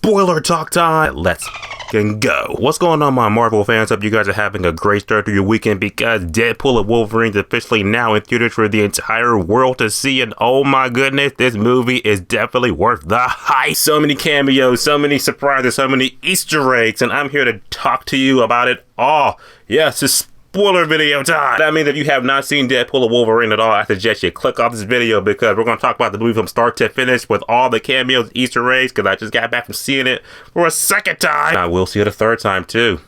spoiler talk time. Let's can go. What's going on, my Marvel fans? Hope you guys are having a great start to your weekend, because Deadpool and Wolverine is officially now in theaters for the entire world to see, and oh my goodness, this movie is definitely worth the hype. So many cameos, so many surprises, so many Easter eggs, and I'm here to talk to you about it all. Yes, it's spoiler video time. That means if you have not seen Deadpool or Wolverine at all, I suggest you click off this video, because we're going to talk about the movie from start to finish with all the cameos, Easter eggs, because I just got back from seeing it for a second time. I will see it a third time too.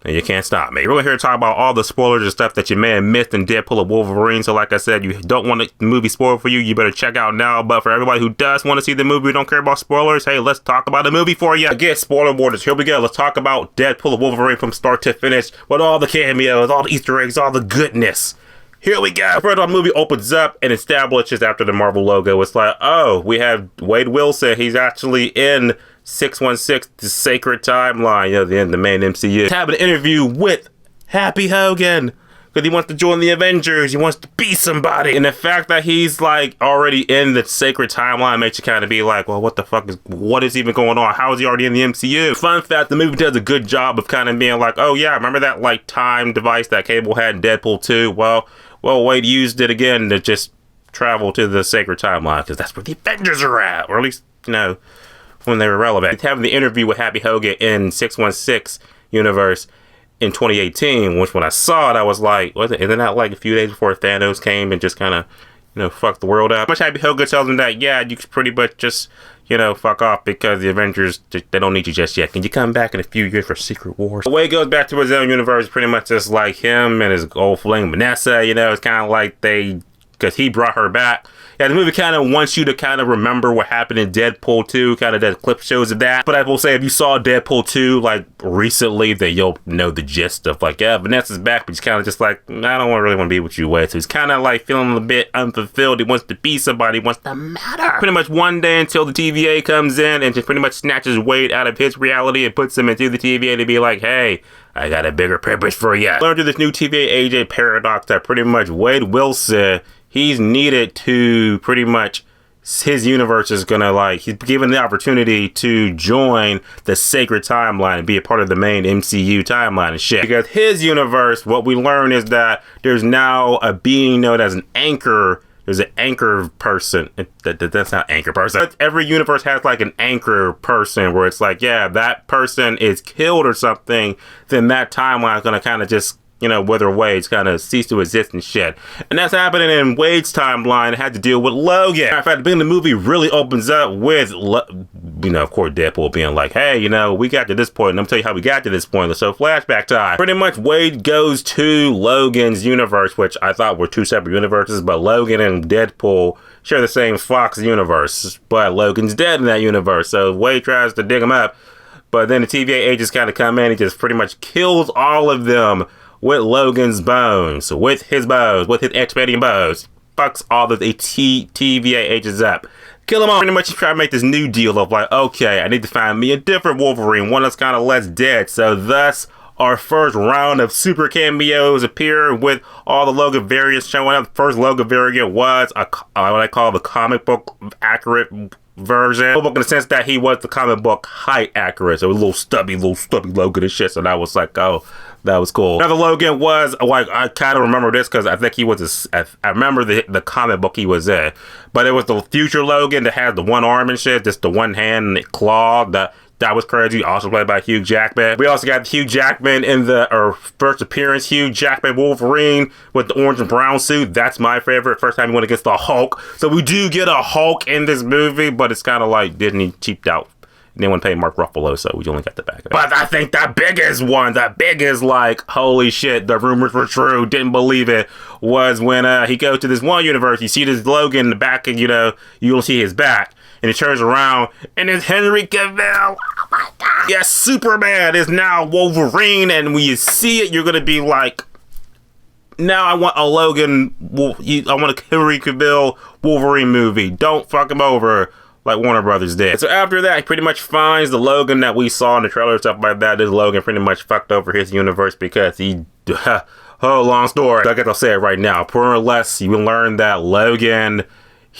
And you can't stop me. We're here to talk about all the spoilers and stuff that you may have missed in Deadpool or Wolverine. So like I said, you don't want the movie spoiled for you, you better check out now. But for everybody who does want to see the movie, don't care about spoilers, hey, let's talk about the movie for you. Again, spoiler warnings, here we go. Let's talk about Deadpool or Wolverine from start to finish with all the cameos, all the Easter eggs, all the goodness. Here we go. First, the movie opens up and establishes after the Marvel logo. It's like, oh, we have Wade Wilson. He's actually in 616, the sacred timeline, you know, the main MCU. Having an interview with Happy Hogan, because he wants to join the Avengers. He wants to be somebody. And the fact that he's like already in the sacred timeline makes you kind of be like, well, what is even going on? How is he already in the MCU? Fun fact, the movie does a good job of kind of being like, oh yeah, remember that like time device that Cable had in Deadpool 2? Well, Wade used it again to just travel to the sacred timeline, because that's where the Avengers are at, or at least, you know, when they were relevant. Having the interview with Happy Hogan in 616 universe in 2018, which when I saw it, I was like, isn't that like a few days before Thanos came and just kind of, you know, fucked the world up? Much Happy Hogan tells him that, yeah, you can pretty much just, you know, fuck off, because the Avengers, they don't need you just yet. Can you come back in a few years for Secret Wars? The way he goes back to his own universe, pretty much just like him and his old fling Vanessa, you know, it's kind of like because he brought her back. Yeah, the movie kind of wants you to kind of remember what happened in Deadpool 2, kind of the clip shows of that. But I will say, if you saw Deadpool 2, like, recently, then you'll know the gist of, like, yeah, Vanessa's back, but he's kind of just like, I don't really want to be with you, Wade. So he's kind of, like, feeling a bit unfulfilled. He wants to be somebody. He wants to matter. Pretty much one day until the TVA comes in and just pretty much snatches Wade out of his reality and puts him into the TVA to be like, hey, I got a bigger purpose for you. Learn through this new TVA agent paradox that pretty much Wade Wilson, he's needed to pretty much, his universe is gonna like, he's given the opportunity to join the sacred timeline and be a part of the main MCU timeline and shit. Because his universe, what we learn is that there's now a being known as an anchor. There's an anchor person. That's not anchor person. Every universe has like an anchor person where it's like, yeah, that person is killed or something, then that timeline is gonna kind of just, you know, wither away, it's kind of cease to exist and shit. And that's happening in Wade's timeline. It had to deal with Logan. In fact, the beginning of the movie really opens up with, you know, of course, Deadpool being like, hey, you know, we got to this point, and I'm gonna tell you how we got to this point. So flashback time. Pretty much Wade goes to Logan's universe, which I thought were two separate universes, but Logan and Deadpool share the same Fox universe, but Logan's dead in that universe. So Wade tries to dig him up, but then the TVA agents kind of come in and just pretty much kills all of them with Logan's bones, with his expanding bows. Fucks all the TVA agents up. Kill them all. Pretty much try to make this new deal of like, okay, I need to find me a different Wolverine, one that's kind of less dead. So thus, our first round of super cameos appear with all the Logan variants showing up. The first Logan variant was what I call the comic book accurate version. In the sense that he was the comic book height accurate. So a little stubby Logan and shit. So that was like, oh, that was cool. Now the Logan was like, I kind of remember this because I think he was I remember the comic book he was in, but it was the future Logan that had the one arm and shit, just the one hand and the claw. That was crazy. Also played by Hugh Jackman. We also got Hugh Jackman in the first appearance. Hugh Jackman Wolverine with the orange and brown suit. That's my favorite. First time he went against the Hulk. So we do get a Hulk in this movie, but it's kind of like Disney cheaped out. They didn't want to pay Mark Ruffalo, so we only got the back of it. But I think the biggest like, holy shit, the rumors were true, didn't believe it, was when he goes to this one universe. You see this Logan in the back, and you know, you don't see his back. And he turns around, and it's Henry Cavill. Oh my god. Yes, Superman is now Wolverine, and when you see it, you're going to be like, now I want a Logan, I want a Henry Cavill Wolverine movie. Don't fuck him over like Warner Brothers did. So after that, he pretty much finds the Logan that we saw in the trailer and stuff like that. This Logan pretty much fucked over his universe because he, oh, long story. I guess I'll say it right now. More or less, you will learn that Logan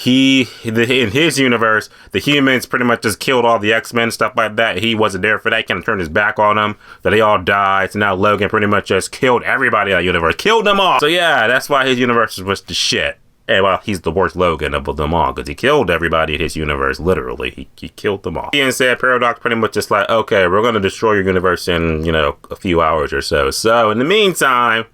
in his universe, the humans pretty much just killed all the X-Men, stuff like that. He wasn't there for that, kind of turned his back on them, so they all died. So now Logan pretty much just killed everybody in that universe, killed them all. So yeah, that's why his universe was the shit. And well, he's the worst Logan of them all, because he killed everybody in his universe, literally. He killed them all. He said Paradox pretty much just like, okay, we're going to destroy your universe in, a few hours or so. So in the meantime,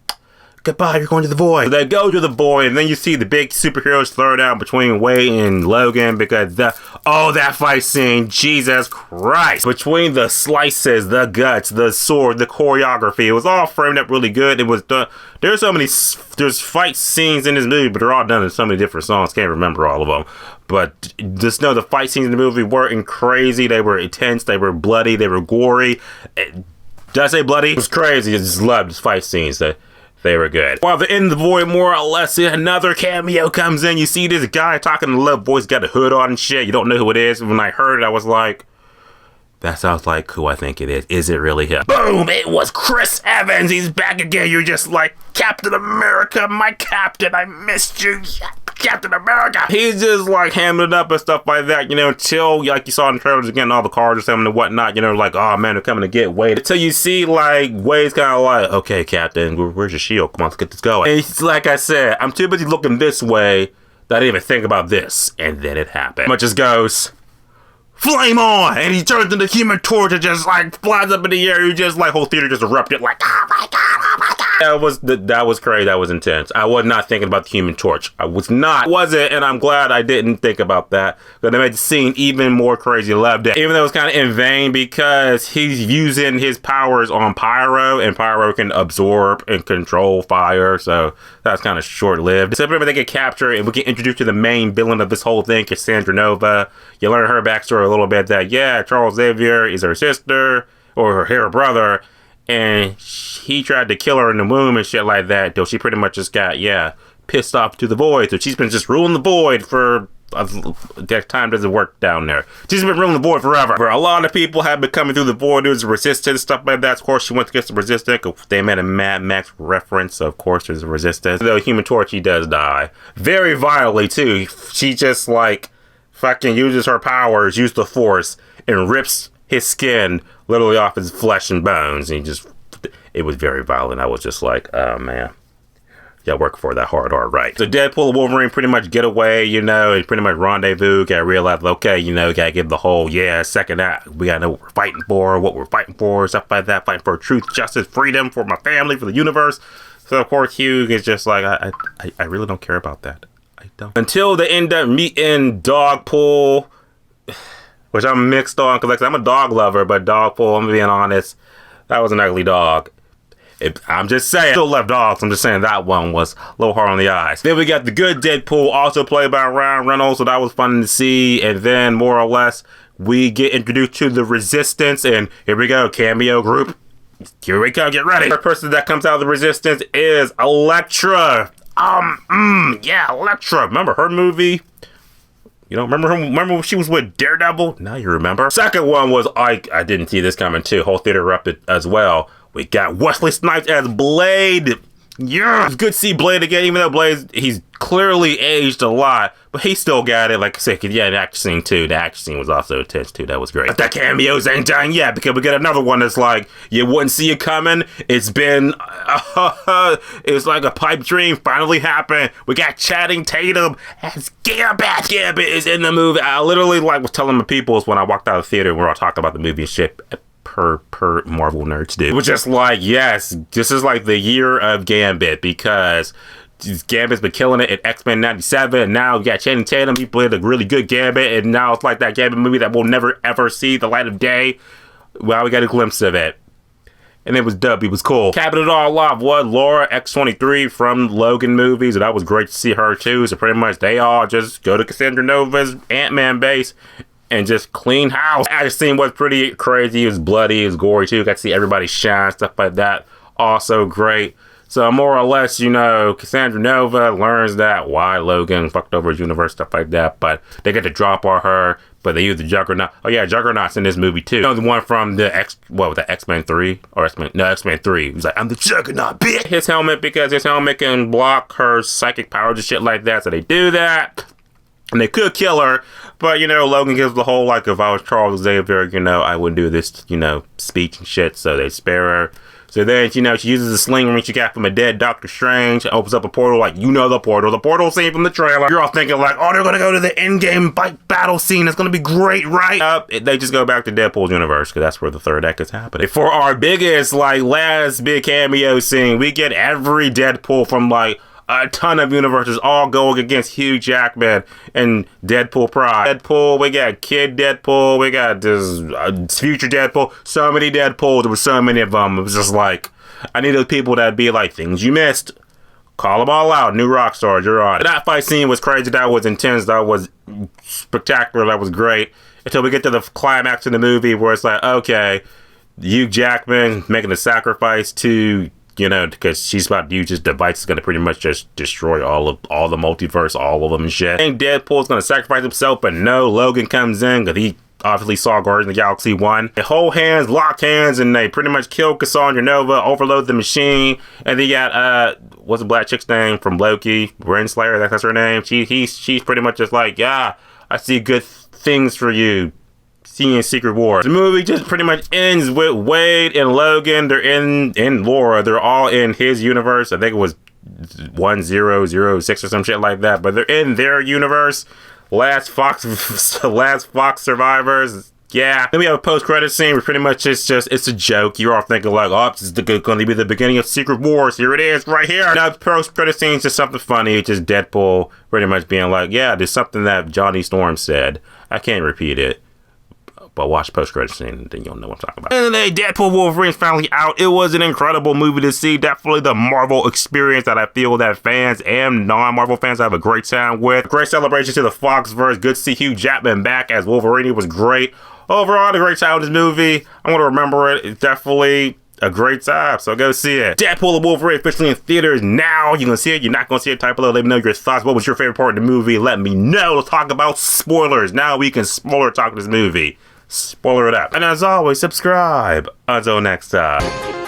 goodbye, you're going to the void. So they go to the void, and then you see the big superheroes throw down between Wade and Logan, because that fight scene, Jesus Christ. Between the slices, the guts, the sword, the choreography, it was all framed up really good. It was done. There's fight scenes in this movie, but they're all done in so many different songs. Can't remember all of them. But just know the fight scenes in the movie weren't crazy. They were intense. They were bloody. They were gory. Did I say bloody? It was crazy. I just loved the fight scenes. They were good. While they're in the void, more or less, another cameo comes in. You see this guy talking in a low voice, got a hood on and shit. You don't know who it is. When I heard it, I was like, that sounds like who I think it is. Is it really him? Boom! It was Chris Evans. He's back again. You're just like, Captain America, my captain. I missed you. Captain America. He's just like hamming it up and stuff like that, until like you saw in the trailers again, all the cars or something and whatnot, like, oh man, they're coming to get Wade. Until you see like Wade's kind of like, okay, Captain, where's your shield? Come on, let's get this going. And it's like I said, I'm too busy looking this way that I didn't even think about this. And then it happened. It just goes, flame on! And he turns into Human Torch and just like flies up in the air. You just like, whole theater just erupted like, oh my god, oh my god. That was crazy. That was intense. I was not thinking about the Human Torch. I was not. Wasn't, and I'm glad I didn't think about that, because it made the scene even more crazy. Loved it. Even though it was kind of in vain, because he's using his powers on Pyro, and Pyro can absorb and control fire, so that's kind of short-lived. So they get captured, and we get introduced to the main villain of this whole thing, Cassandra Nova. You learn her backstory a little bit, that yeah, Charles Xavier is her sister, or her brother, and he tried to kill her in the womb and shit like that, though she pretty much just got, pissed off to the void. So she's been just ruling the void for, that time doesn't work down there. She's been ruling the void forever. But a lot of people have been coming through the void. There's resistance, stuff like that. Of course, she went against the resistance. They made a Mad Max reference. So of course, there's a resistance. Though Human Torch, he does die. Very violently, too. She just, like, fucking uses her powers, use the Force, and rips his skin literally off his flesh and bones. And it was very violent. I was just like, oh man, y'all work for that hard, right? So Deadpool and Wolverine pretty much get away, and pretty much rendezvous. Gotta realize, okay, gotta give the whole, second act. We gotta know what we're fighting for, stuff like that. Fighting for truth, justice, freedom, for my family, for the universe. So of course, Hugh is just like, I really don't care about that. I don't. Until they end up meeting Dogpool, which I'm mixed on, because I'm a dog lover, but Dogpool, I'm being honest, that was an ugly dog. I'm just saying, I still love dogs. I'm just saying that one was a little hard on the eyes. Then we got the good Deadpool, also played by Ryan Reynolds, so that was fun to see. And then, more or less, we get introduced to the Resistance, and here we go, cameo group. Here we go, get ready. The person that comes out of the Resistance is Elektra. Elektra. Remember her movie? Remember her? Remember when she was with Daredevil? Now you remember. Second one was, I didn't see this coming too. Whole theater erupted as well. We got Wesley Snipes as Blade. Yeah, it's good to see Blade again, even though Blade, he's clearly aged a lot, but he still got it. Like I said, the action scene too. The action scene was also intense too. That was great. But the cameos ain't done yet, because we got another one that's like, you wouldn't see it coming. It's been, it's like a pipe dream finally happened. We got Channing Tatum as Gambit. Gambit is in the movie. I literally was telling my peoples when I walked out of the theater and we were all talking about the movie and shit. Per Marvel nerds do. It was just like, yes, this is like the year of Gambit, because Gambit's been killing it in X-Men 97, and now you got Channing Tatum. He played a really good Gambit, and now it's like that Gambit movie that we'll never ever see the light of day. Well, we got a glimpse of it, and it was dope. It was cool. Capping it all off was Laura X-23 from Logan movies, and that was great to see her too. So pretty much they all just go to Cassandra Nova's Ant-Man base and just clean house. The action scene was pretty crazy. It was bloody. It was gory too. Got to see everybody shine, stuff like that. Also great. So more or less, Cassandra Nova learns that why Logan fucked over his universe, stuff like that. But they get to drop on her, but they use the Juggernaut. Oh yeah, Juggernaut's in this movie too. The one from the X-Men 3? Or X-Men 3. He's like, I'm the Juggernaut, bitch! His helmet, because his helmet can block her psychic powers and shit like that. So they do that. And they could kill her, but, you know, Logan gives the whole, like, if I was Charles Xavier, you know, I wouldn't do this, you know, speech and shit, so they spare her. So then, you know, she uses a sling ring she got from a dead Doctor Strange, opens up a portal, like, you know the portal scene from the trailer. You're all thinking, like, oh, they're gonna go to the endgame fight battle scene, it's gonna be great, right? They just go back to Deadpool's universe, because that's where the third act is happening. For our biggest, like, last big cameo scene, we get every Deadpool from, like, a ton of universes all going against Hugh Jackman and Deadpool Pride. Deadpool, we got Kid Deadpool, we got this future Deadpool. So many Deadpools, there were so many of them. It was just like, I needed people that'd be like, things you missed. Call them all out. New Rockstars, you're on. That fight scene was crazy. That was intense. That was spectacular. That was great. Until we get to the climax in the movie where it's like, okay, Hugh Jackman making a sacrifice to, you know, because she's about to use this device is going to pretty much just destroy all the multiverse, all of them and shit. I think Deadpool's going to sacrifice himself, but no, Logan comes in because he obviously saw Guardians of the Galaxy 1. They hold hands, lock hands, and they pretty much kill Cassandra Nova, overload the machine, and they got, what's the black chick's name from Loki? Renslayer, that's her name. She's pretty much just like, yeah, I see good things for you. In Secret Wars. The movie just pretty much ends with Wade and Logan. They're in Laura. They're all in his universe. I think it was 1006 or some shit like that. But they're in their universe. Last Fox survivors. Yeah. Then we have a post-credit scene where pretty much it's a joke. You're all thinking like, oh, this is going to be the beginning of Secret Wars. Here it is, right here. Now, post-credit scene is just something funny. It's just Deadpool pretty much being like, yeah, there's something that Johnny Storm said. I can't repeat it. But watch post-credit scene and then you'll know what I'm talking about. And then Deadpool Wolverine is finally out. It was an incredible movie to see. Definitely the Marvel experience that I feel that fans and non-Marvel fans have a great time with. Great celebration to the Foxverse. Good to see Hugh Jackman back as Wolverine. It was great. Overall, a great time with this movie. I'm going to remember it. It's definitely a great time, so go see it. Deadpool and Wolverine officially in theaters now. You can see it, you're not gonna see it, type below, let me know your thoughts. What was your favorite part of the movie? Let me know. Let's talk about spoilers. Now we can spoiler talk this movie. Spoiler it up. And as always, subscribe. Until next time.